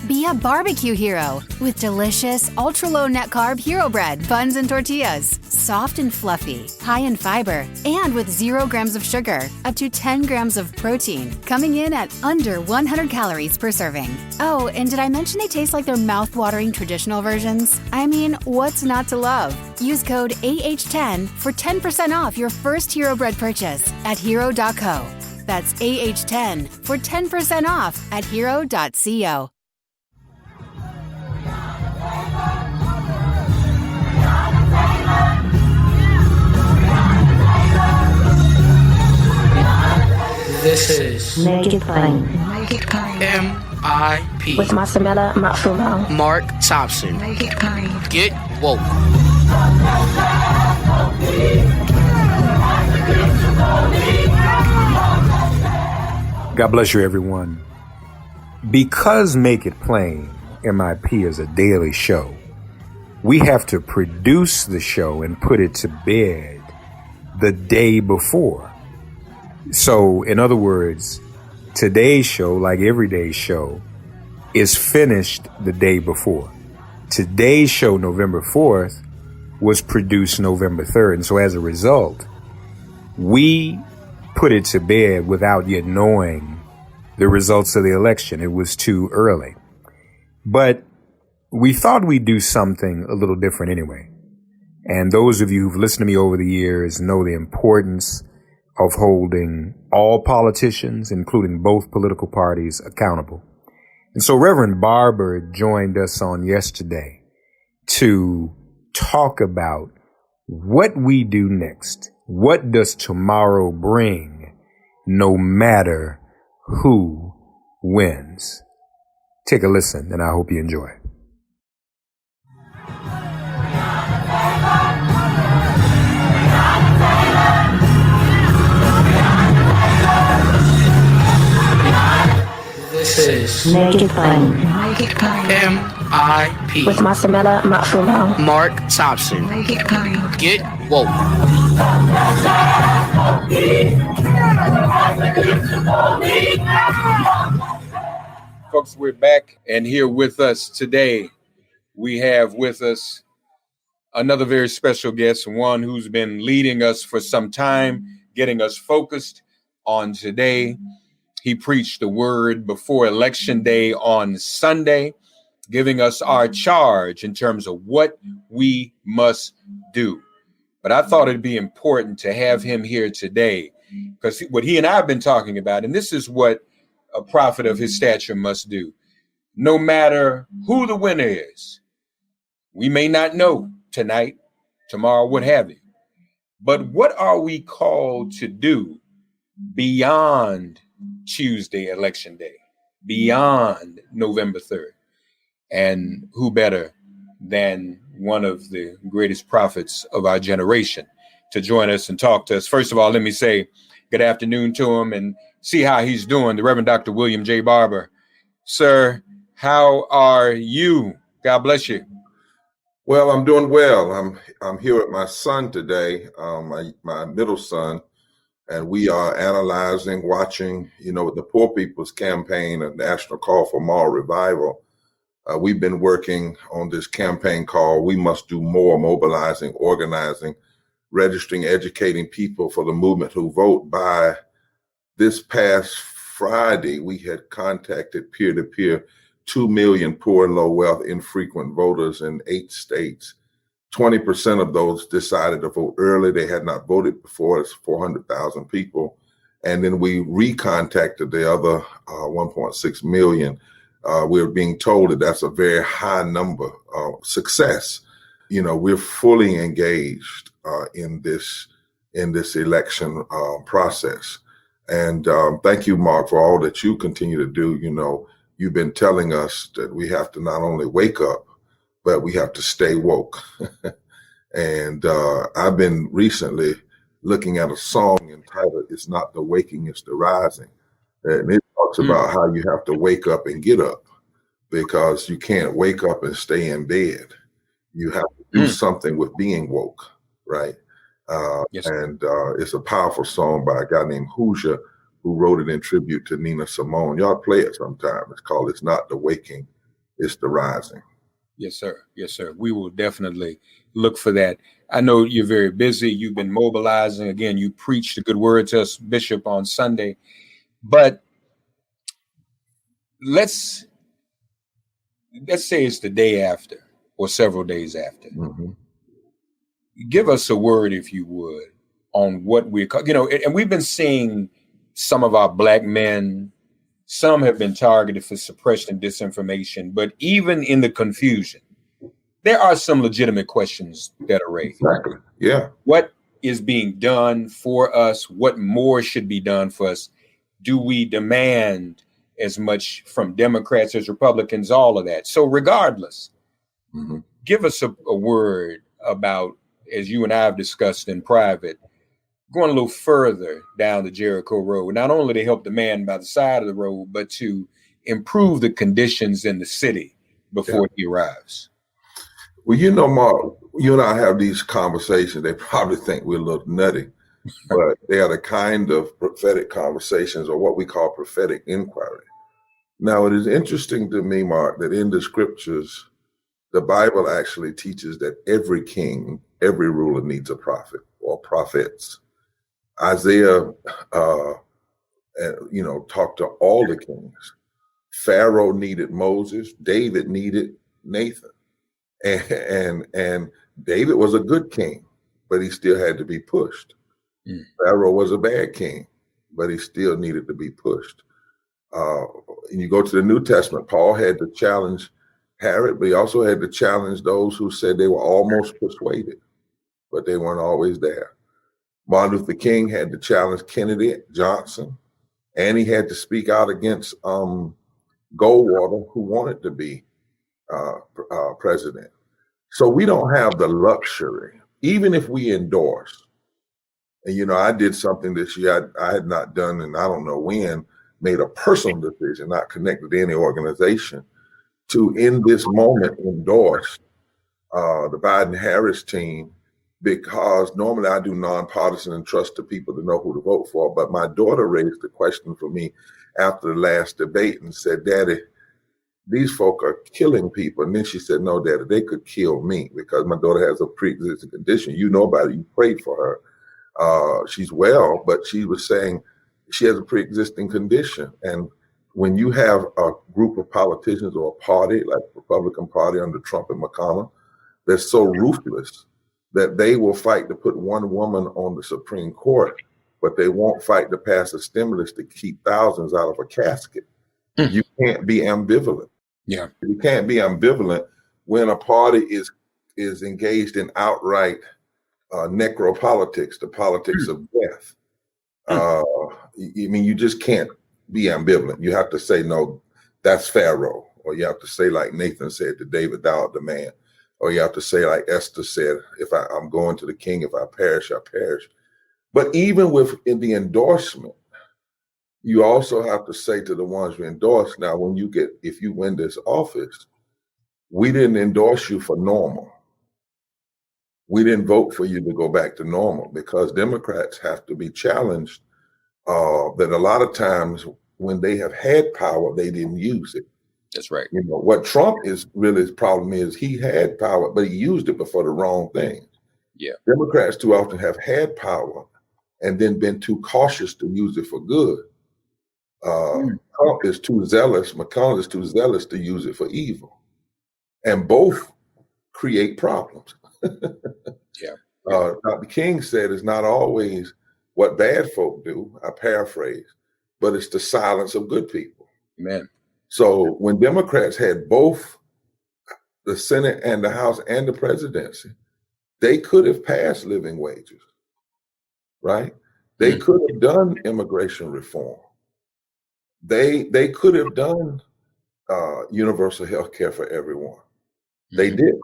Be a barbecue hero with delicious, ultra-low net-carb hero bread, buns, and tortillas. Soft and fluffy, high in fiber, and with 0 grams of sugar, up to 10 grams of protein, coming in at under 100 calories per serving. Oh, and did I mention they taste like their mouth-watering traditional versions? I mean, what's not to love? Use code AH10 for 10% off your first hero bread purchase at hero.co. That's AH10 for 10% off at hero.co. This is Make It Plain. MIP With Masamela Matfumo. Mark Thompson. Make It Plain. Get woke. God bless you, everyone. Because Make It Plain, MIP, is a daily show, we have to produce the show and put it to bed the day before. So, in other words, today's show, like every day's show, is finished the day before. Today's show, November 4th, was produced November 3rd. And so as a result, we put it to bed without yet knowing the results of the election. It was too early. But we thought we'd do something a little different anyway. And those of you who've listened to me over the years know the importance of holding all politicians, including both political parties, accountable. And so Reverend Barber joined us on yesterday to talk about what we do next. What does tomorrow bring, no matter who wins? Take a listen, and I hope you enjoy. This is Make It Plain. Make It Plain. MIP With Masamela Matfumo. Mark Thompson. Make It Plain. Get woke. Folks, we're back, and here with us today, we have with us another very special guest, one who's been leading us for some time, getting us focused on today. He preached the word before Election Day on Sunday, giving us our charge in terms of what we must do. But I thought it'd be important to have him here today, because what he and I have been talking about, and this is what a prophet of his stature must do. No matter who the winner is, we may not know tonight, tomorrow, what have you. But what are we called to do beyond Tuesday, Election Day, beyond November 3rd? And who better than one of the greatest prophets of our generation to join us and talk to us? First of all, let me say good afternoon to him and see how he's doing. The Reverend Dr. William J. Barber. Sir, how are you? God bless you. Well, I'm doing well. I'm here with my son today, my middle son, and we are analyzing, watching, the Poor People's Campaign, a national call for moral revival. We've been working on this campaign called We Must Do More, mobilizing, organizing, registering, educating people for the movement who vote. By this past Friday, we had contacted peer-to-peer 2 million poor and low wealth infrequent voters in 8 states. 20% of those decided to vote early. They had not voted before. It's 400,000 people. And then we recontacted the other 1.6 million. We're being told that that's a very high number of success. We're fully engaged in this election process. And thank you, Mark, for all that you continue to do. You've been telling us that we have to not only wake up, but we have to stay woke. And I've been recently looking at a song entitled, It's Not the Waking, It's the Rising. And it talks about how you have to wake up and get up, because you can't wake up and stay in bed. You have to do something with being woke, right? Yes. And it's a powerful song by a guy named Hoosier, who wrote it in tribute to Nina Simone. Y'all play it sometime. It's called It's Not the Waking, it's the rising. Yes, sir. Yes, sir. We will definitely look for that. I know you're very busy. You've been mobilizing. Again, you preached a good word to us, Bishop, on Sunday. But let's say it's the day after or several days after. Mm-hmm. Give us a word, if you would, on what we're, and we've been seeing some of our Black men, some have been targeted for suppression and disinformation, but even in the confusion, there are some legitimate questions that are raised. Exactly. Yeah. What is being done for us? What more should be done for us? Do we demand as much from Democrats as Republicans? All of that. So regardless, Mm-hmm. give us a word about, as you and I have discussed in private, going a little further down the Jericho Road, not only to help the man by the side of the road, but to improve the conditions in the city before he arrives. Well, Mark, you and I have these conversations. They probably think we're a little nutty, but they are the kind of prophetic conversations, or what we call prophetic inquiry. Now, it is interesting to me, Mark, that in the scriptures, the Bible actually teaches that every king, every ruler needs a prophet or prophets. Isaiah, talked to all the kings. Pharaoh needed Moses. David needed Nathan. And David was a good king, but he still had to be pushed. Pharaoh was a bad king, but he still needed to be pushed. And you go to the New Testament, Paul had to challenge Herod, but he also had to challenge those who said they were almost persuaded, but they weren't always there. Martin Luther King had to challenge Kennedy, Johnson, and he had to speak out against Goldwater, who wanted to be president. So we don't have the luxury, even if we endorse. And, I did something this year I had not done, and I don't know when, made a personal decision, not connected to any organization, to, in this moment, endorse the Biden-Harris team, because normally I do nonpartisan and trust the people to know who to vote for. But my daughter raised the question for me after the last debate and said, Daddy, these folk are killing people. And then she said, no, Daddy, they could kill me, because my daughter has a pre-existing condition. You know about it. You prayed for her. She's well, but she was saying she has a pre-existing condition. And when you have a group of politicians or a party like the Republican Party under Trump and McConnell, they're so ruthless that they will fight to put one woman on the Supreme Court, but they won't fight to pass a stimulus to keep thousands out of a casket. You can't be ambivalent. Yeah. You can't be ambivalent when a party is engaged in outright necropolitics, the politics of death. You just can't be ambivalent. You have to say, no, that's Pharaoh. Or you have to say, like Nathan said to David, thou art the man. Or you have to say, like Esther said, if I'm going to the king, if I perish, I perish. But even in the endorsement, you also have to say to the ones we endorse, now, if you win this office, we didn't endorse you for normal. We didn't vote for you to go back to normal, because Democrats have to be challenged that a lot of times when they have had power, they didn't use it. That's right. What Trump is really his problem is he had power, but he used it for the wrong things. Yeah. Democrats too often have had power and then been too cautious to use it for good. Trump is too zealous. McConnell is too zealous to use it for evil. And both create problems. Yeah. Dr. King said it's not always what bad folk do, I paraphrase, but it's the silence of good people. Amen. So when Democrats had both the Senate and the House and the presidency, they could have passed living wages, right? They could have done immigration reform. They could have done universal health care for everyone. They did,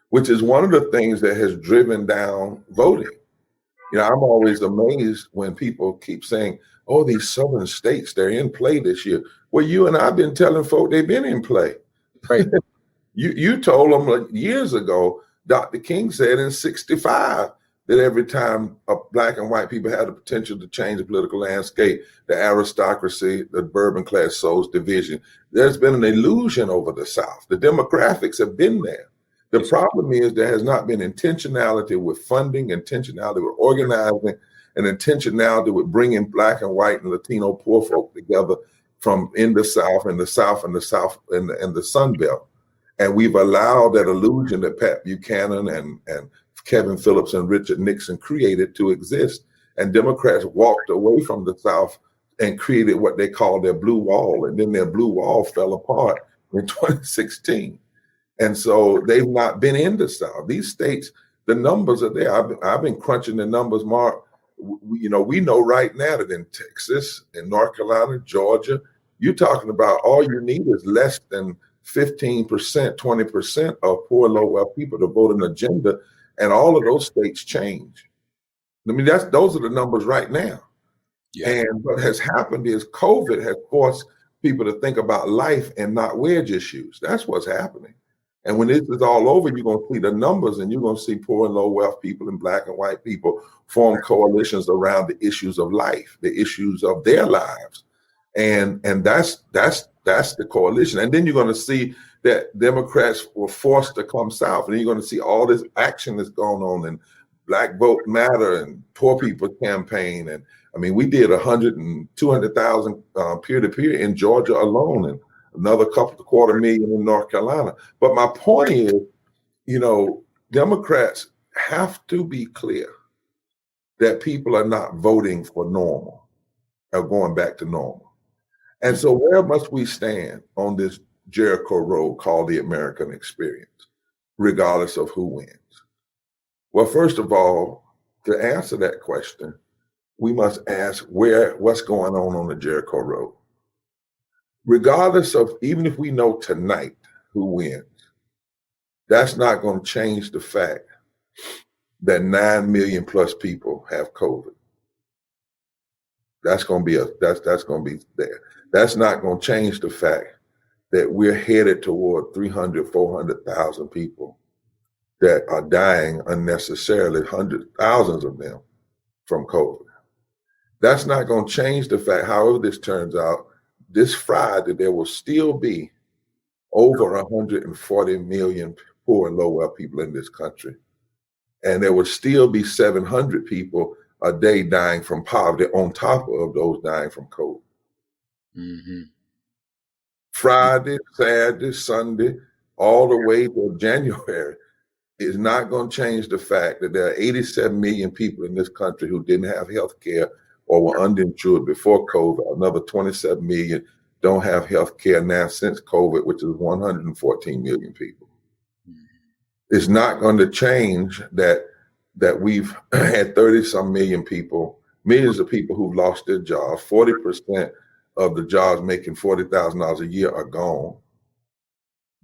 which is one of the things that has driven down voting. I'm always amazed when people keep saying, oh, these southern states, they're in play this year. Well, you and I have been telling folk they've been in play. Right. You told them years ago, Dr. King said in 1965, that every time black and white people had the potential to change the political landscape, the aristocracy, the bourbon class souls division, there's been an illusion over the South. The demographics have been there. The problem is there has not been intentionality with funding, intentionality with organizing, and intentionality with bringing black and white and Latino poor folk together from in the South and the South and the South and the Sun Belt. And we've allowed that illusion that Pat Buchanan and Kevin Phillips and Richard Nixon created to exist. And Democrats walked away from the South and created what they call their blue wall. And then their blue wall fell apart in 2016. And so they've not been in the South. These states, the numbers are there. I've been crunching the numbers, Mark. We know right now that in Texas, in North Carolina, Georgia, you're talking about all you need is less than 15%, 20% of poor, low wealth people to vote an agenda, and all of those states change. I mean, those are the numbers right now. Yeah. And what has happened is COVID has forced people to think about life and not wedge issues. That's what's happening. And when this is all over, you're going to see the numbers, and you're going to see poor and low wealth people and black and white people form coalitions around the issues of life, the issues of their lives. And that's the coalition. And then you're going to see that Democrats were forced to come south, and you're going to see all this action that's going on, and Black Vote Matter and Poor People Campaign. And I mean, we did 200,000 peer-to-peer in Georgia alone, and another quarter million in North Carolina. But my point is, Democrats have to be clear that people are not voting for normal or going back to normal. And so where must we stand on this Jericho road called the American experience, regardless of who wins? Well, first of all, to answer that question, we must ask what's going on the Jericho road. Regardless of, even if we know tonight who wins, that's not going to change the fact that 9 million plus people have COVID. That's going to be that's going to be there. That's not going to change the fact that we're headed toward 300, 400,000 people that are dying unnecessarily, thousands of them from COVID. That's not going to change the fact, however this turns out, this Friday, there will still be over 140 million poor and low wealth people in this country. And there will still be 700 people a day dying from poverty on top of those dying from COVID. Mm-hmm. Friday, Saturday, Sunday, all the way to January is not going to change the fact that there are 87 million people in this country who didn't have health care or were underinsured before COVID. Another 27 million don't have health care now since COVID, which is 114 million people. It's not going to change that we've had 30-some million people, millions of people who've lost their jobs. 40% of the jobs making $40,000 a year are gone.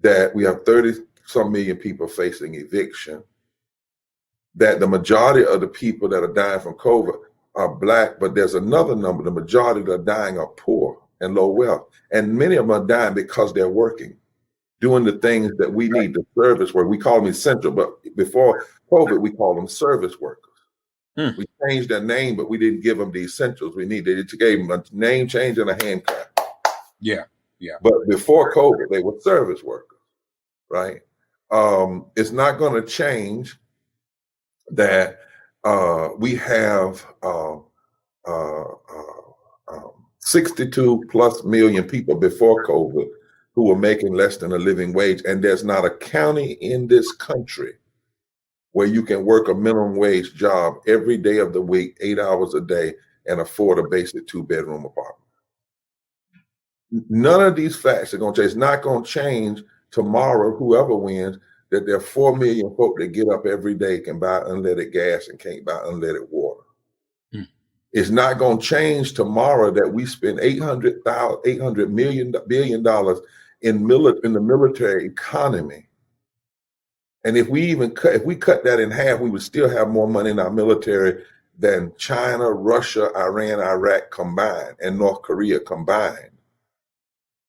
That we have 30-some million people facing eviction. That the majority of the people that are dying from COVID are Black, but there's another number. The majority that are dying are poor and low wealth. And many of them are dying because they're working, doing the things that we need, the service work. We call them essential, but before COVID, we called them service workers. We changed their name, but we didn't give them the essentials we needed. It gave them a name change and a hand clap. Yeah. But before COVID, they were service workers, right? It's not going to change that we have 62 plus million people before COVID who were making less than a living wage. And there's not a county in this country where you can work a minimum wage job every day of the week, 8 hours a day, and afford a basic 2-bedroom apartment. None of these facts are going to change. It's not going to change tomorrow, whoever wins, that there are 4 million folk that get up every day, can buy unleaded gas and can't buy unleaded water. It's not going to change tomorrow that we spend $800 billion in the military economy. And if we cut that in half, we would still have more money in our military than China, Russia, Iran, Iraq combined, and North Korea combined.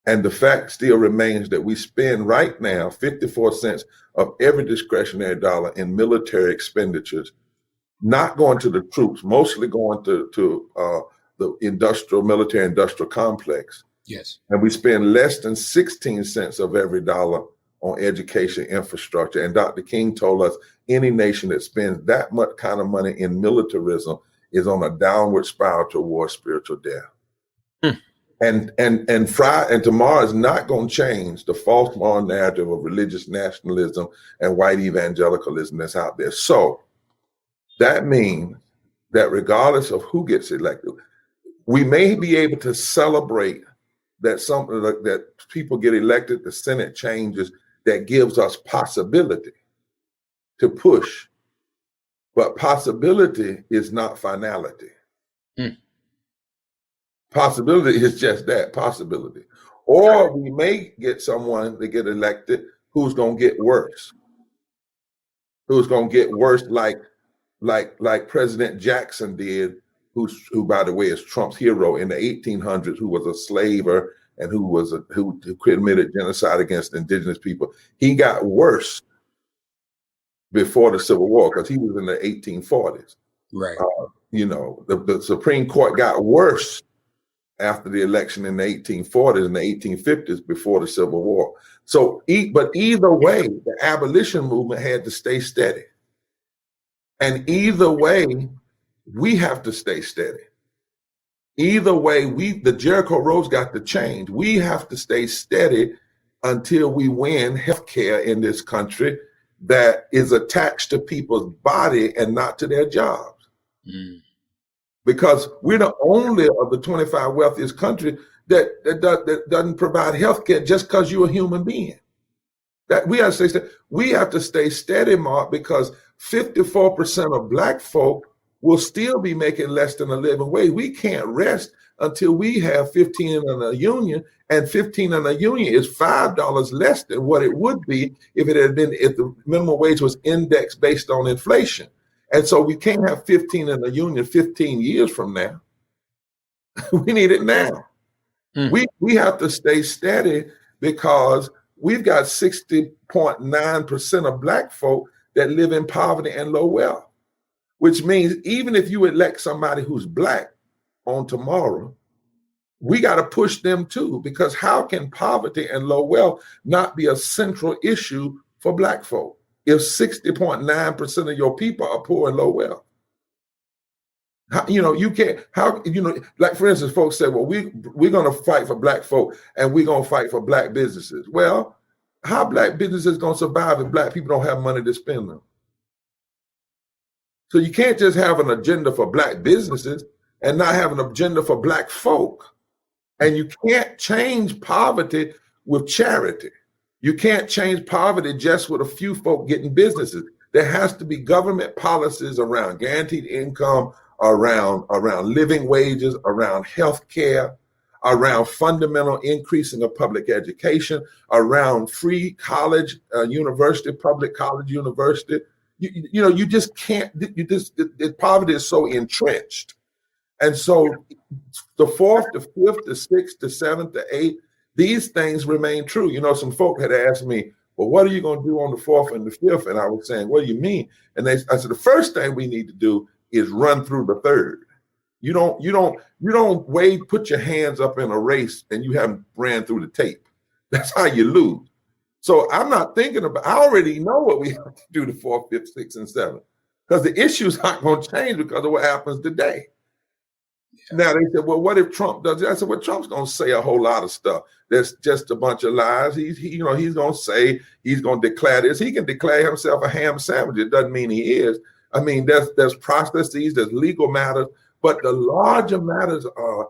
And the fact still remains that we spend right now 54 cents of every discretionary dollar in military expenditures, not going to the troops, mostly going to the military industrial complex. Yes. And we spend less than 16 cents of every dollar on education infrastructure. And Dr. King told us any nation that spends that much kind of money in militarism is on a downward spiral towards spiritual death. And tomorrow is not going to change the false moral narrative of religious nationalism and white evangelicalism that's out there. So that means that regardless of who gets elected, we may be able to celebrate that that people get elected, the Senate changes, that gives us possibility to push. But possibility is not finality. Possibility is just that, possibility. Or we may get someone to get elected who's going to get worse. Who's going to get worse like President Jackson did, who by the way is Trump's hero in the 1800s, who was a slaver and who committed genocide against indigenous people. He got worse before the Civil War because he was in the 1840s. Right. The Supreme Court got worse after the election in the 1840s and the 1850s before the Civil War. So, but either way, the abolition movement had to stay steady. And either way, we have to stay steady. Either way, the Jericho roads got to change. We have to stay steady until we win healthcare in this country that is attached to people's body and not to their jobs. Because we're the only of the 25 wealthiest countries that doesn't provide healthcare just because you're a human being. That we have to stay steady. We have to stay steady, Mark, because 54% of Black folk will still be making less than a living wage. We can't rest until we have 15 in a union, and 15 in a union is $5 less than what it would be if the minimum wage was indexed based on inflation. And so we can't have 15 in a union 15 years from now. We need it now. We have to stay steady because we've got 60.9% of Black folk that live in poverty and low wealth, which means even if you elect somebody who's Black on tomorrow, we got to push them too, because how can poverty and low wealth not be a central issue for Black folk if 60.9% of your people are poor and low wealth? You can't, like for instance, folks say, well, we're going to fight for Black folk and we're going to fight for Black businesses. Well, how Black businesses going to survive if Black people don't have money to spend them? So you can't just have an agenda for Black businesses and not have an agenda for Black folk. And you can't change poverty with charity. You can't change poverty just with a few folk getting businesses. There has to be government policies around guaranteed income, around living wages, around health care, around fundamental increasing of public education, around free college, university, public college, university. You just can't, poverty is so entrenched. And so the 4th, the 5th, the 6th, the 7th, the 8th, these things remain true. Some folk had asked me, well, what are you going to do on the 4th and the 5th? And I was saying, what do you mean? And I said, the first thing we need to do is run through the 3rd. You don't put your hands up in a race and you haven't ran through the tape. That's how you lose. So I'm not thinking about, I already know what we have to do the 4th, 5th, 6th, and 7th, because the issue's not going to change because of what happens today. Yeah. Now they said, well, what if Trump does it? I said, well, Trump's going to say a whole lot of stuff. That's just a bunch of lies. He's going to say, he's going to declare this. He can declare himself a ham sandwich. It doesn't mean he is. I mean, there's processes, there's legal matters, but the larger matters are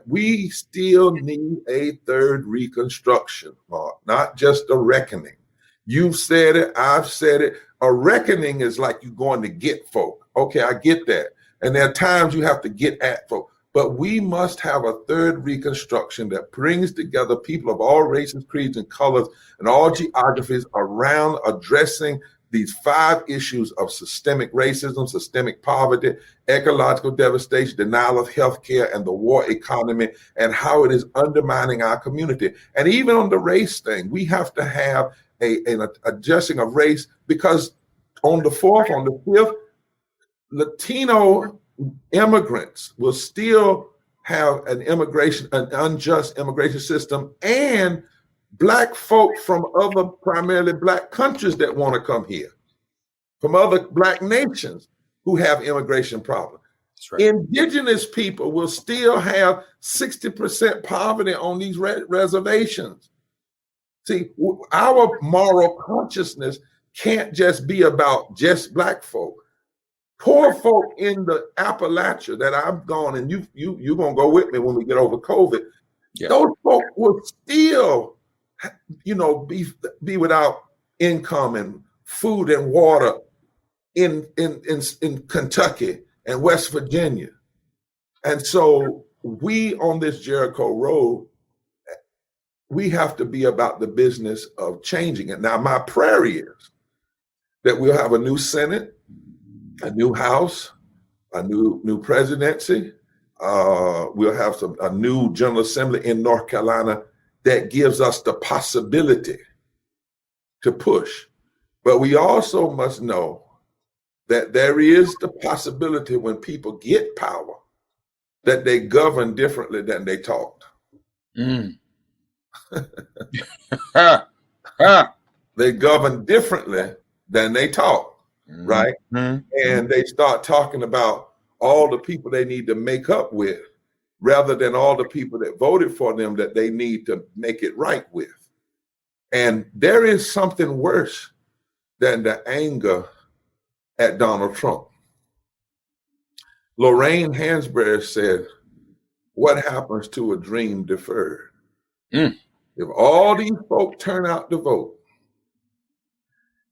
we still need a 3rd reconstruction, Mark, not just a reckoning. You've said it, I've said it. A reckoning is like you going to get folk. Okay, I get that. And there are times you have to get at folk. But we must have a 3rd reconstruction that brings together people of all races, creeds, and colors, and all geographies around addressing these 5 issues of systemic racism, systemic poverty, ecological devastation, denial of health care, and the war economy, and how it is undermining our community. And even on the race thing, we have to have an adjusting of race, because on the 4th, on the 5th, Latino immigrants will still have an unjust immigration system, and Black folk from other primarily Black countries that want to come here, from other Black nations who have immigration problems. Right. Indigenous people will still have 60% poverty on these reservations. See, our moral consciousness can't just be about just Black folk. Poor folk in the Appalachia that I've gone, and you're gonna go with me when we get over COVID. Yeah. Those folk will still, be without income and food and water in Kentucky and West Virginia. And so we on this Jericho Road, we have to be about the business of changing it. Now, my prayer is that we'll have a new Senate, a new House, a new presidency. We'll have a new General Assembly in North Carolina that gives us the possibility to push. But we also must know that there is the possibility when people get power that they govern differently than they talked. They govern differently than they talk, right? And they start talking about all the people they need to make up with rather than all the people that voted for them that they need to make it right with. And there is something worse than the anger at Donald Trump. Lorraine Hansberry said, "What happens to a dream deferred?" If all these folk turn out to vote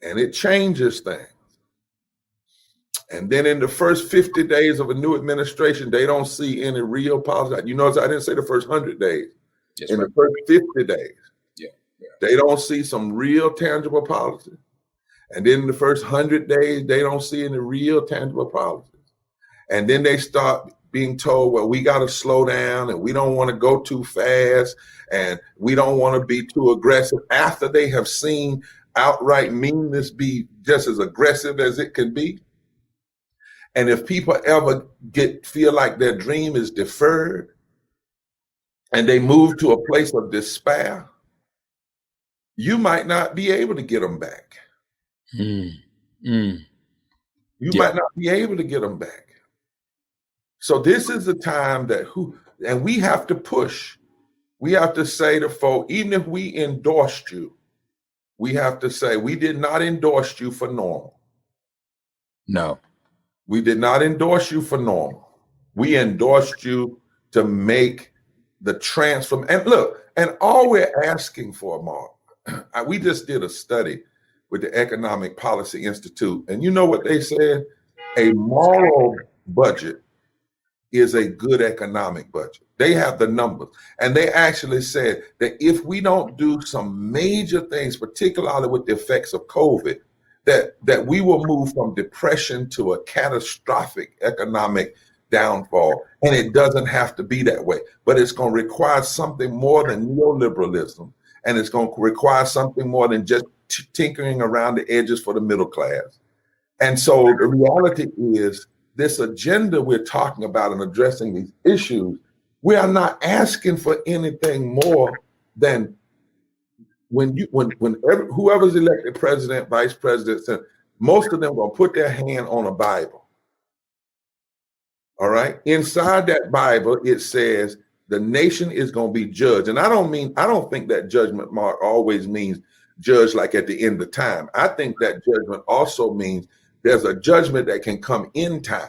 and it changes things, and then in the first 50 days of a new administration, they don't see any real policy. You notice I didn't say the first 100 days. Yes, in the first 50 days, they don't see some real tangible policy. And then in the first 100 days, they don't see any real tangible policies. And then they start being told, well, we got to slow down and we don't want to go too fast and we don't want to be too aggressive after they have seen outright meanness be just as aggressive as it can be. And if people ever feel like their dream is deferred and they move to a place of despair, you might not be able to get them back. You might not be able to get them back. So this is the time and we have to push. We have to say to folk, even if we endorsed you, we have to say, we did not endorse you for normal. No. We did not endorse you for normal. We endorsed you to make the transform. And look, and all we're asking for, Mark, we just did a study with the Economic Policy Institute. And you know what they said? A moral budget is a good economic budget. They have the numbers. And they actually said that if we don't do some major things, particularly with the effects of COVID, that we will move from depression to a catastrophic economic downfall. And it doesn't have to be that way. But it's going to require something more than neoliberalism. And it's going to require something more than just tinkering around the edges for the middle class. And so the reality is this agenda we're talking about and addressing these issues, we are not asking for anything more than whoever's elected president, vice president, most of them are going to put their hand on a Bible. All right. Inside that Bible, it says the nation is going to be judged. And I don't think that judgment, Mark, always means judge like at the end of time. I think that judgment also means there's a judgment that can come in time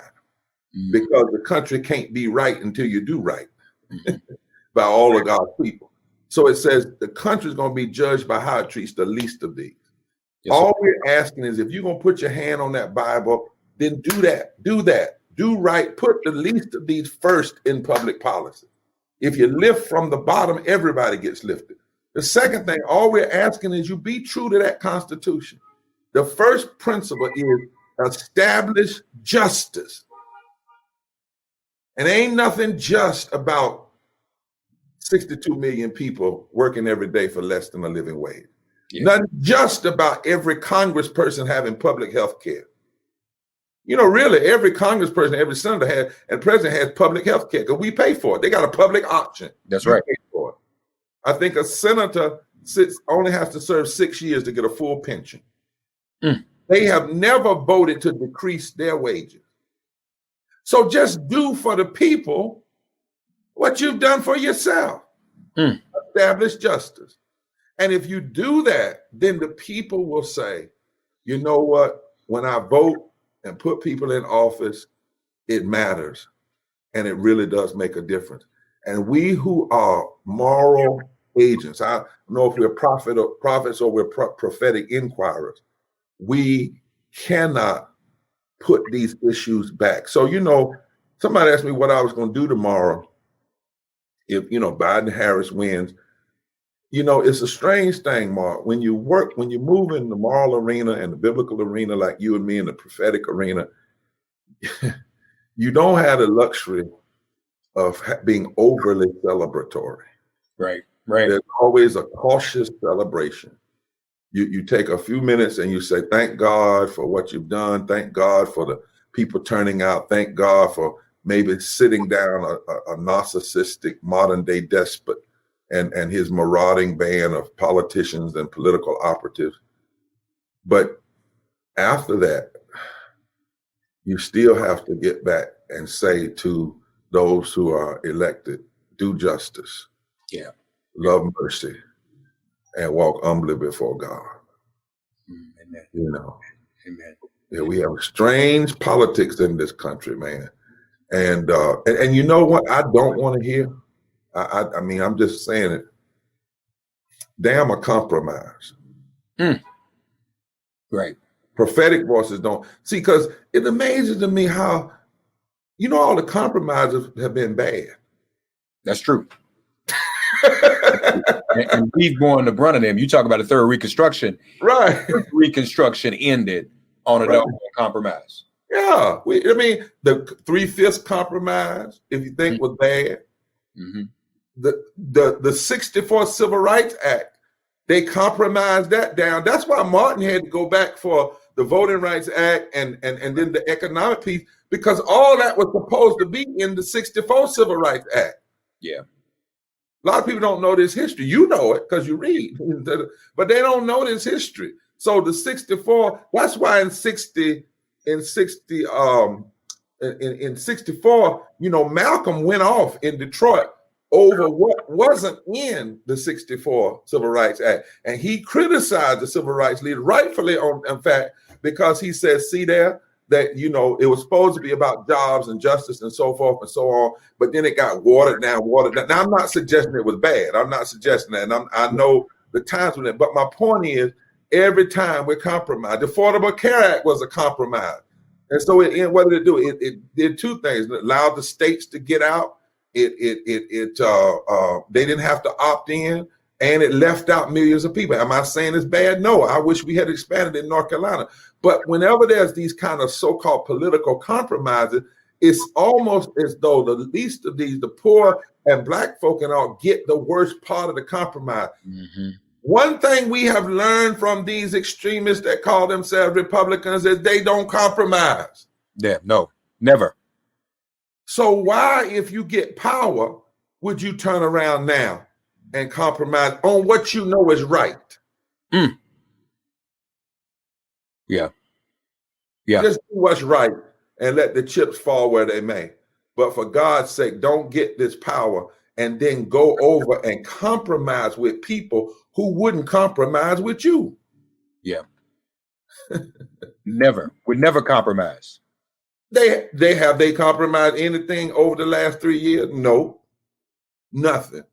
because the country can't be right until you do right by all of God's people. So it says the country is going to be judged by how it treats the least of these. Yes, all we're asking is if you're going to put your hand on that Bible, then do that, do right, put the least of these first in public policy. If you lift from the bottom, everybody gets lifted. The second thing, all we're asking is you be true to that Constitution. The first principle is establish justice. And ain't nothing just about 62 million people working every day for less than a living wage. Yeah. Nothing just about every congressperson having public health care. Really every congressperson, every senator and president has public health care because we pay for it. They got a public option. That's You right. pay for it. I think a senator only has to serve 6 years to get a full pension. They have never voted to decrease their wages. So just do for the people what you've done for yourself. Establish justice. And if you do that, then the people will say, you know what? When I vote and put people in office, it matters. And it really does make a difference. And we who are moral agents, I don't know if we're prophets or we're prophetic inquirers, we cannot put these issues back. So, somebody asked me what I was going to do tomorrow if, Biden Harris wins. It's a strange thing, Mark. When you move in the moral arena and the biblical arena, like you and me in the prophetic arena, you don't have the luxury of being overly celebratory. Right. There's always a cautious celebration. You take a few minutes and you say, thank God for what you've done. Thank God for the people turning out. Thank God for maybe sitting down a narcissistic modern day despot and his marauding band of politicians and political operatives. But after that, you still have to get back and say to those who are elected, do justice, love mercy, and walk humbly before God. Amen. Amen. Yeah, we have strange politics in this country, man. And you know what I don't want to hear? I mean, I'm just saying it. Damn a compromise. Right. Prophetic voices don't see, because it amazes to me how, all the compromises have been bad. That's true. and we've borne the brunt of them. You talk about the third Reconstruction. Right. Reconstruction ended on a compromise. Yeah. The 3/5 compromise, if you think was bad. The 64 Civil Rights Act, they compromised that down. That's why Martin had to go back for the Voting Rights Act and then the economic piece, because all that was supposed to be in the 64 Civil Rights Act. Yeah. A lot of people don't know this history. You know it because you read, but they don't know this history. So the 64, that's why in 64, Malcolm went off in Detroit over what wasn't in the 64 Civil Rights Act. And he criticized the civil rights leader, rightfully, in fact, because he says, see there, that, it was supposed to be about jobs and justice and so forth and so on, but then it got watered down. Now, I'm not suggesting it was bad. I'm not suggesting that. And I know the times with it. But my point is, every time we compromise, the Affordable Care Act was a compromise. And so what did it do? It did two things. It allowed the states to get out. They didn't have to opt in, and it left out millions of people. Am I saying it's bad? No, I wish we had expanded in North Carolina. But whenever there's these kind of so-called political compromises, it's almost as though the least of these, the poor and Black folk and all, get the worst part of the compromise. One thing we have learned from these extremists that call themselves Republicans is they don't compromise. Yeah, no, never. So why, if you get power, would you turn around now and compromise on what you know is right? Yeah. Just do what's right and let the chips fall where they may. But for God's sake, don't get this power and then go over and compromise with people who wouldn't compromise with you. Yeah. Never. Would never compromise. They compromised anything over the last 3 years? No, nothing.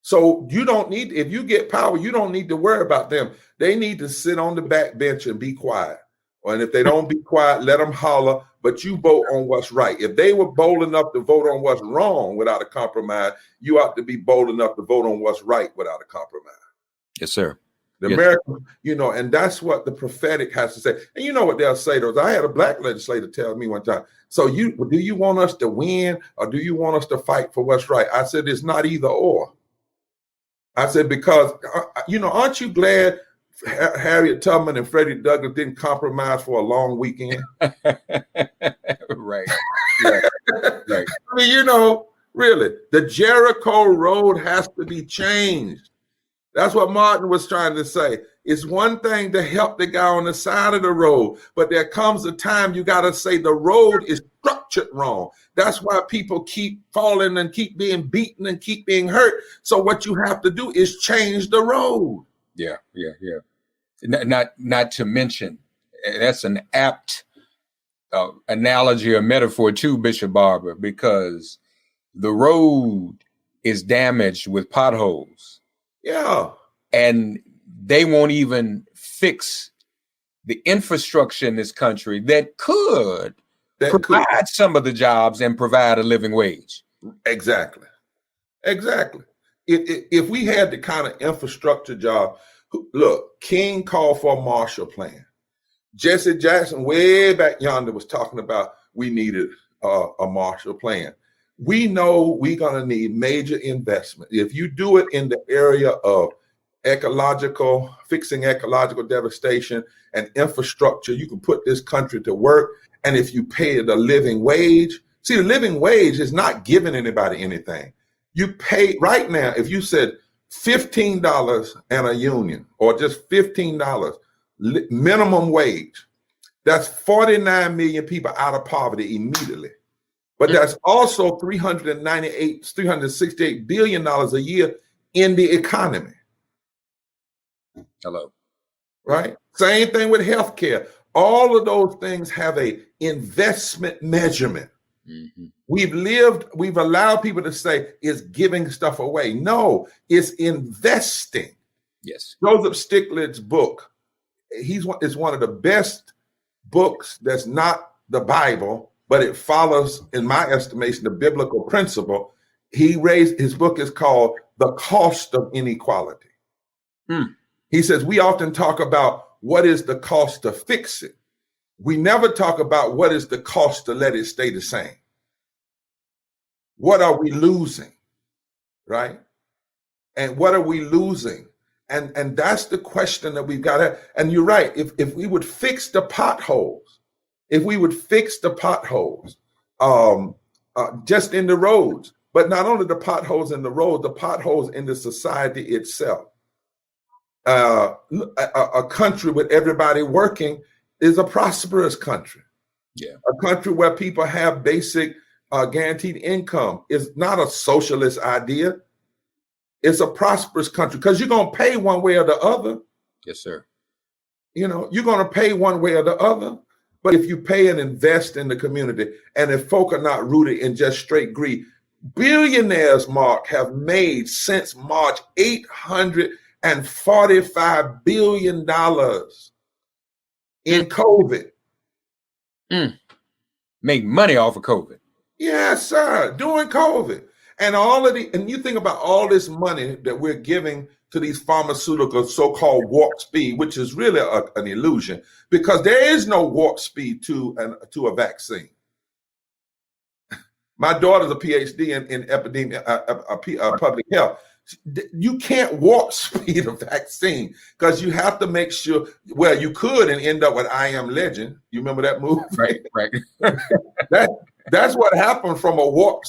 So you don't need, if you get power, you don't need to worry about them. They need to sit on the back bench and be quiet. And if they don't be quiet, let them holler, but you vote on what's right. If they were bold enough to vote on what's wrong without a compromise, you ought to be bold enough to vote on what's right without a compromise. Yes, sir. The American, and that's what the prophetic has to say. And you know what they'll say to us. I had a Black legislator tell me one time, so do you want us to win or do you want us to fight for what's right? I said, it's not either or. I said, because, aren't you glad Harriet Tubman and Freddie Douglass didn't compromise for a long weekend. Right. Right. Right. I mean, really, the Jericho Road has to be changed. That's what Martin was trying to say. It's one thing to help the guy on the side of the road, but there comes a time you got to say the road is structured wrong. That's why people keep falling and keep being beaten and keep being hurt. So what you have to do is change the road. Yeah. Not to mention, that's an apt analogy or metaphor too, Bishop Barber, because the road is damaged with potholes. Yeah. And they won't even fix the infrastructure in this country that could provide some of the jobs and provide a living wage. Exactly. If we had the kind of infrastructure job, look, King called for a Marshall Plan. Jesse Jackson, way back yonder, was talking about we needed a Marshall Plan. We know we're going to need major investment. If you do it in the area of fixing ecological devastation and infrastructure, you can put this country to work. And if you pay it a living wage, see, the living wage is not giving anybody anything. You pay right now, if you said $15 and a union, or just $15 minimum wage, that's 49 million people out of poverty immediately. But that's also $368 billion a year in the economy. Hello. Right? Same thing with healthcare. All of those things have a investment measurement. Mm-hmm. We've allowed people to say it's giving stuff away. No, it's investing. Yes. Joseph Stiglitz's book, it's one of the best books that's not the Bible, but it follows, in my estimation, the biblical principle. His book is called The Cost of Inequality. He says, we often talk about what is the cost to fix it. We never talk about what is the cost to let it stay the same. What are we losing, right? And what are we losing? And that's the question that we've got to, and you're right, if we would fix the potholes, just in the roads, but not only the potholes in the road, the potholes in the society itself. A country with everybody working is a prosperous country. Yeah. A country where people have basic guaranteed income is not a socialist idea. It's a prosperous country because you're going to pay one way or the other. Yes, sir. You're going to pay one way or the other. But if you pay and invest in the community, and if folk are not rooted in just straight greed, billionaires, Mark, have made since March $845 billion in COVID. Make money off of COVID. Yes, sir. During COVID. And you think about all this money that we're giving to these pharmaceuticals, so-called warp speed, which is really an illusion, because there is no warp speed to a vaccine. My daughter's a PhD in public health. You can't warp speed a vaccine because you have to make sure, well, you could and end up with I Am Legend. You remember that movie? Right. That's what happened from a warp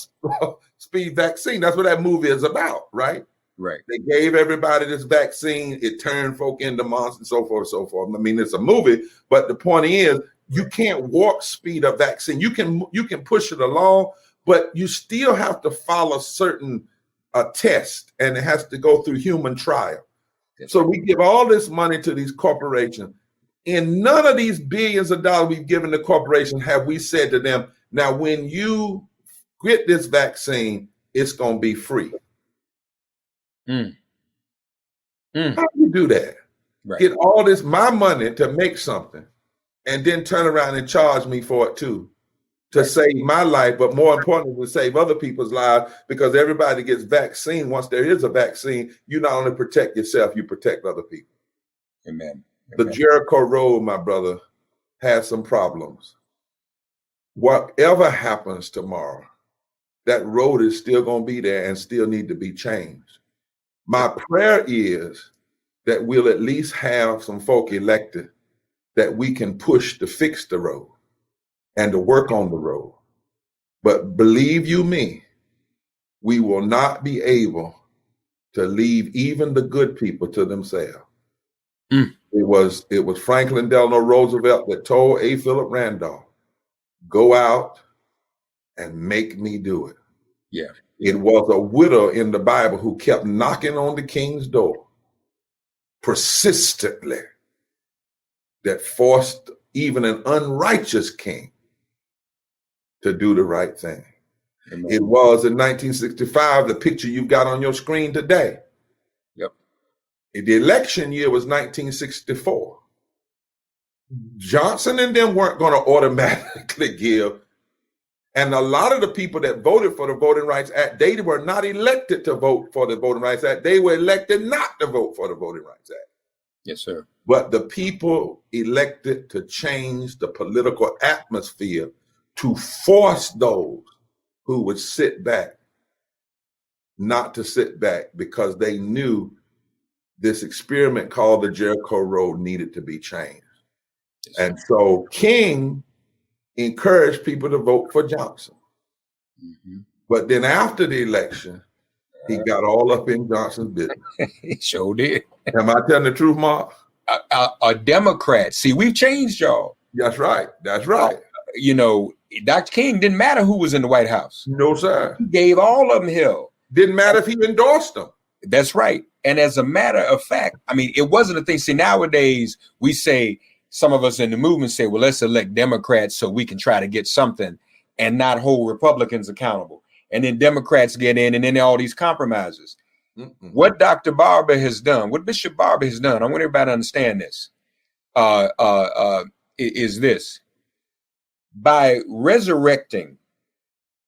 speed vaccine. That's what that movie is about, right? Right. They gave everybody this vaccine. It turned folk into monsters and so forth, so forth. I mean, it's a movie, but the point is, you can't warp speed a vaccine. You can push it along, but you still have to follow certain test, and it has to go through human trial. So we give all this money to these corporations. In none of these billions of dollars we've given the corporation have we said to them, now when you get this vaccine, it's going to be free. How do you do that? Right. Get all this, my money to make something, and then turn around and charge me for it too, to save my life, but more importantly, to save other people's lives, because everybody gets vaccine. Once there is a vaccine, you not only protect yourself, you protect other people. Amen. The Jericho Road, my brother, has some problems. Whatever happens tomorrow, that road is still going to be there and still need to be changed. My prayer is that we'll at least have some folk elected that we can push to fix the road and to work on the road. But believe you me, we will not be able to leave even the good people to themselves. It was Franklin Delano Roosevelt that told A. Philip Randolph, go out and make me do it. Yeah. It was a widow in the Bible who kept knocking on the king's door persistently that forced even an unrighteous king to do the right thing. Amen. It was in 1965, the picture you've got on your screen today. Yep. The election year was 1964. Johnson and them weren't going to automatically give. And a lot of the people that voted for the Voting Rights Act, they were not elected to vote for the Voting Rights Act. They were elected not to vote for the Voting Rights Act. Yes, sir. But the people elected to change the political atmosphere to force those who would sit back not to sit back, because they knew this experiment called the Jericho Road needed to be changed. Yes, and so King encouraged people to vote for Johnson. But then after the election, he got all up in Johnson's business. He sure did. Am I telling the truth, Mark? A Democrat. See, we've changed, y'all. That's right. That's right. You know, Dr. King didn't matter who was in the White House. No, sir. He gave all of them hell. Didn't matter if he endorsed them. That's right. And as a matter of fact, I mean, it wasn't a thing. See, nowadays we say, some of us in the movement say, well, let's elect Democrats so we can try to get something and not hold Republicans accountable. And then Democrats get in, and then all these compromises. What Dr. Barber has done, what Bishop Barber has done, I want everybody to understand this, is this. By resurrecting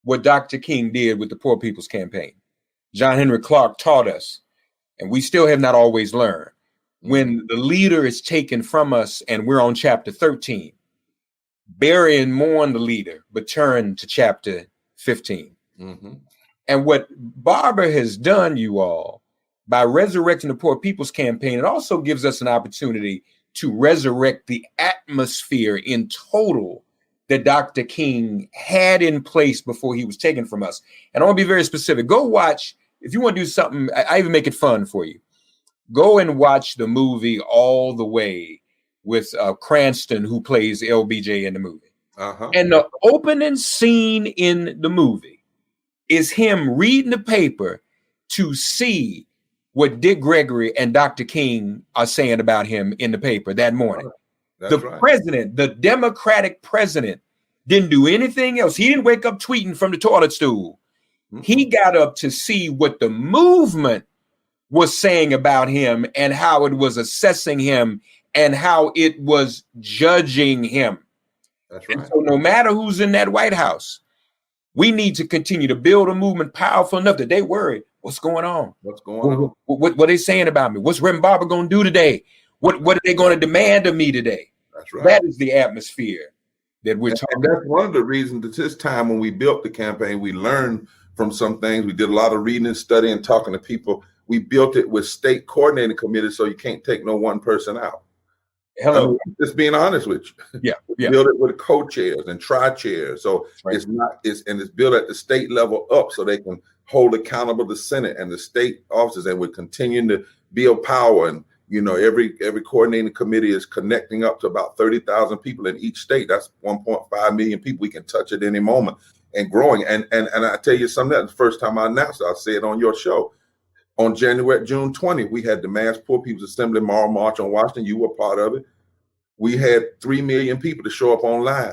what Dr. King did with the Poor People's Campaign, John Henry Clark taught us, and we still have not always learned, when the leader is taken from us and we're on chapter 13, bury and mourn the leader, but turn to chapter 15. And what Barber has done, you all, by resurrecting the Poor People's Campaign, it also gives us an opportunity to resurrect the atmosphere in total that Dr. King had in place before he was taken from us. And I want to be very specific. Go watch, if you want to do something, I even make it fun for you. Go and watch the movie All the Way with Cranston, who plays LBJ in the movie. And the opening scene in the movie is him reading the paper to see what Dick Gregory and Dr. King are saying about him in the paper that morning. The president, the Democratic president, didn't do anything else. He didn't wake up tweeting from the toilet stool. He got up to see what the movement was saying about him and how it was assessing him and how it was judging him. That's right. And so no matter who's in that White House, we need to continue to build a movement powerful enough that they worry, what's going on? What's going on? What are they saying about me? What's Reverend Barber going to do today? What are they going to demand of me today? That's right. That is the atmosphere that we're talking about. That's one of the reasons that this time when we built the campaign, we learned from some things. We did a lot of reading and studying, talking to people. We built it with state coordinating committees, so you can't take no one person out. Hello. I mean, just being honest with you. Yeah. Build it with co-chairs and tri-chairs. So it's built at the state level up so they can hold accountable the Senate and the state offices, and we're continuing to build power. And you know, every coordinating committee is connecting up to about 30,000 people in each state. That's 1.5 million people. We can touch at any moment and growing. And I tell you something, that's the first time I announced it. I say it on your show. On June 20th, we had the Mass Poor People's Assembly Moral March on Washington. You were part of it. We had 3 million people to show up online.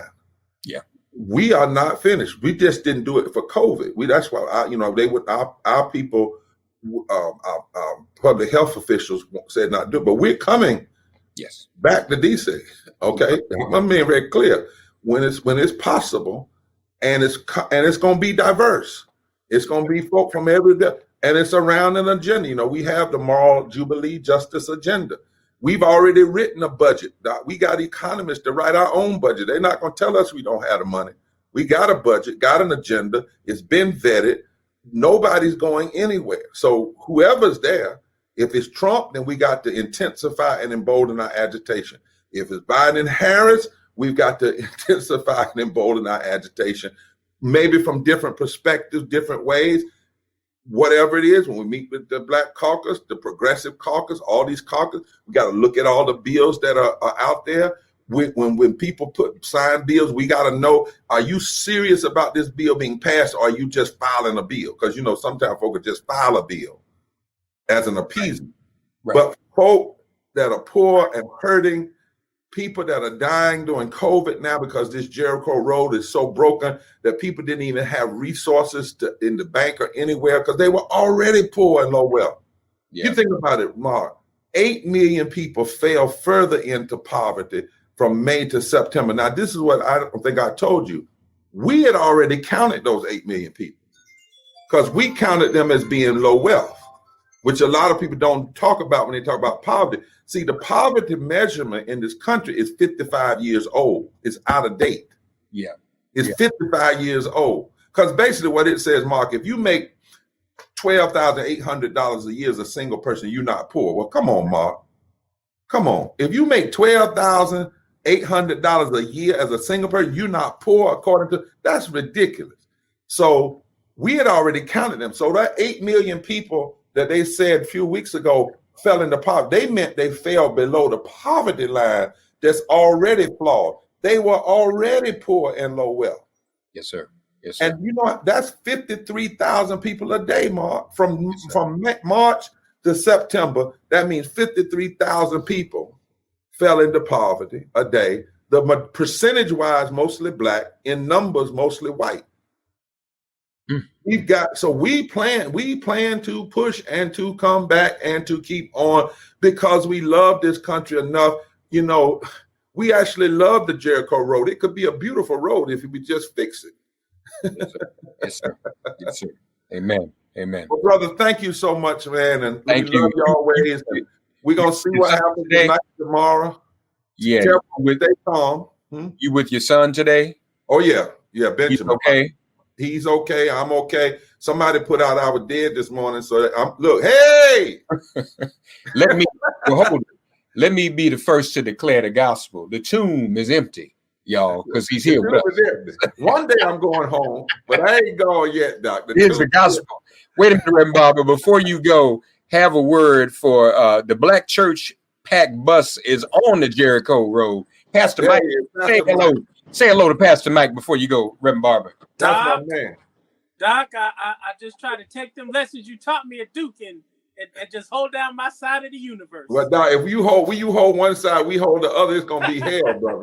Yeah. We are not finished. We just didn't do it for COVID. That's why our people, our public health officials said not do it, but we're coming. Yes. Back to DC. Okay. I'm being very clear. When it's possible, and it's going to be diverse. It's going to be folk from and it's around an agenda. You know, we have the moral jubilee justice agenda. We've already written a budget. We got economists to write our own budget. They're not going to tell us we don't have the money. We got a budget, got an agenda. It's been vetted. Nobody's going anywhere. So whoever's there If it's Trump, then we got to intensify and embolden our agitation. If it's Biden and Harris, we've got to intensify and embolden our agitation, maybe from different perspectives, different ways. Whatever it is, when we meet with the Black Caucus, the Progressive Caucus, all these caucus, we got to look at all the bills that are out there. When people sign bills, we got to know, are you serious about this bill being passed, or are you just filing a bill? Because, sometimes folks just file a bill as an appeasement. Right. But folk that are poor and hurting, people that are dying during COVID now because this Jericho Road is so broken that people didn't even have resources in the bank or anywhere because they were already poor and low wealth. Yeah. You think about it, Mark. 8 million people fell further into poverty from May to September. Now, this is what I don't think I told you. We had already counted those 8 million people because we counted them as being low wealth, which a lot of people don't talk about when they talk about poverty. See, the poverty measurement in this country is 55 years old. It's out of date. Yeah. It's 55 years old. Because basically what it says, Mark, if you make $12,800 a year as a single person, you're not poor. Well, come on, Mark. Come on. If you make $12,800 a year as a single person, you're not poor, that's ridiculous. So we had already counted them. So that 8 million people that they said a few weeks ago fell into poverty, they meant they fell below the poverty line that's already flawed. They were already poor and low wealth. Yes, sir. Yes, sir. And that's 53,000 people a day, Mark. From March to September, that means 53,000 people fell into poverty a day. The percentage-wise, mostly Black, in numbers, mostly white. We plan to push and to come back and to keep on because we love this country enough. We actually love the Jericho Road. It could be a beautiful road if we just fix it. Yes, sir. Yes, sir. Amen. Amen. Well, brother, thank you so much, man. And thank we love you always. We're going to see what happens tonight, tomorrow. Yeah. Stay calm. You with your son today? Oh, yeah. Yeah, Benjamin. He's okay? He's okay. I'm okay. Somebody put out our dead this morning. So look, hey! Let me be the first to declare the gospel. The tomb is empty, y'all, because he's here with us. One day I'm going home, but I ain't going yet, Doc. Here's the gospel. Wait a minute, Reverend Barber. Before you go, have a word for the Black Church packed bus is on the Jericho Road. Pastor Mike, say hello. Say hello to Pastor Mike before you go, Reverend Barber. That's my man. Doc, I just try to take them lessons you taught me at Duke and just hold down my side of the universe. Well, Doc, if you hold one side, we hold the other, it's gonna be hell, brother.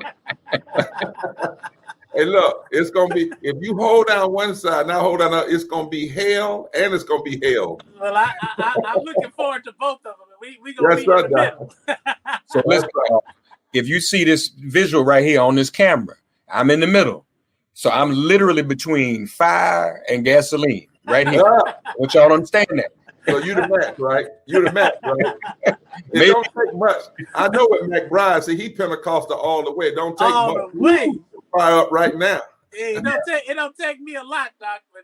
Hey, look, it's gonna be, if you hold down one side, now hold down, it's gonna be hell and it's gonna be hell. Well, I'm looking forward to both of them. We gonna be in the middle. So listen, if you see this visual right here on this camera, I'm in the middle. So I'm literally between fire and gasoline right here. I want y'all to understand that. So you the Mac, right? You the Mac, right? It don't take much. I know what McBride said. He Pentecostal all the way. It don't take much. To fire up right now. It don't take me a lot, Doc. But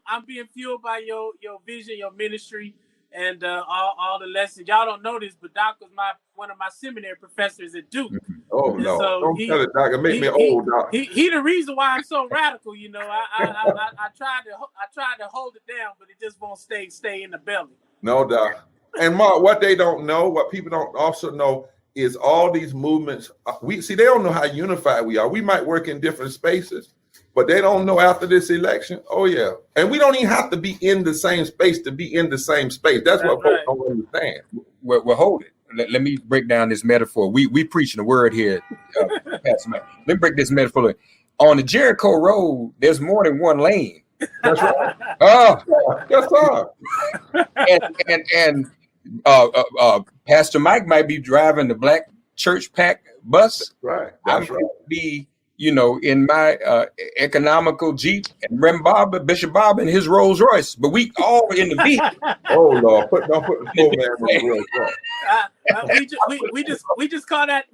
I'm being fueled by your vision, your ministry, and all the lessons. Y'all don't know this, but Doc was one of my seminary professors at Duke. Oh no! So don't tell it, Doc. It make me old, Doc. He the reason why I'm so radical. I tried to hold it down, but it just won't stay in the belly. No, Doc. And Mark, what they don't know, what people don't also know, is all these movements. They don't know how unified we are. We might work in different spaces, but they don't know after this election. Oh yeah, and we don't even have to be in the same space to be in the same space. That's what folks don't understand. Well, hold it. Let me break down this metaphor. We preaching the word here. Let me break this metaphor. On the Jericho Road, there's more than one lane. That's right. Yes, sir. And Pastor Mike might be driving the Black Church pack bus. Right. I'm going to be in my economical Jeep, and Bishop Bob in his Rolls Royce, but we all in the vehicle. Oh Lord, don't put the poor man on the Rolls Royce. We just call that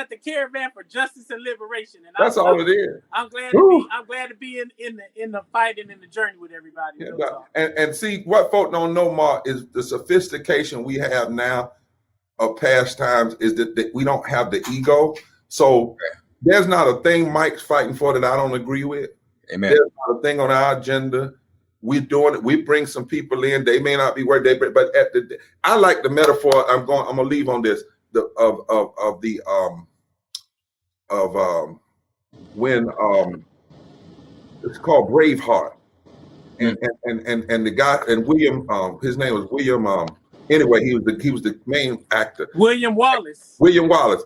the caravan for justice and liberation, and that's all it is. I'm glad to be in the fight and in the journey with everybody. And see, what folk don't know, Mark, is the sophistication we have now of past times is that we don't have the ego. So there's not a thing Mike's fighting for that I don't agree with. Amen. There's not a thing on our agenda. We're doing it. We bring some people in. They may not be where they, but I like the metaphor. I'm gonna leave on this. When it's called Braveheart, and the guy, and William, his name was William. Anyway, he was the main actor. William Wallace. William Wallace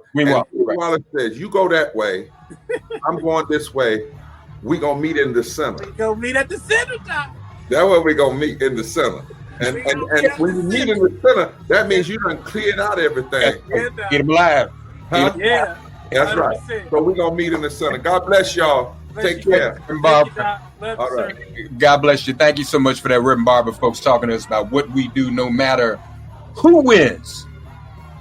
says, "You go that way, I'm going this way. We gonna meet in the center. We gonna meet at the center, Doc. That's where we gonna meet in the center. And when you meet in the center, that means you done cleared out everything. Get them live. Huh? Yeah, that's 100%. Right. So we gonna meet in the center. God bless y'all. Take care. Bob. All right. God bless you. Thank you so much for that, Reverend Barber, folks, talking to us about what we do, no matter who wins.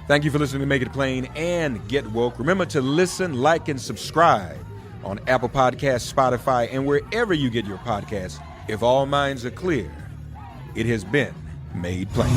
Thank you for listening to Make It Plain and Get Woke. Remember to listen, like, and subscribe on Apple Podcasts, Spotify, and wherever you get your podcasts. If all minds are clear, it has been made plain.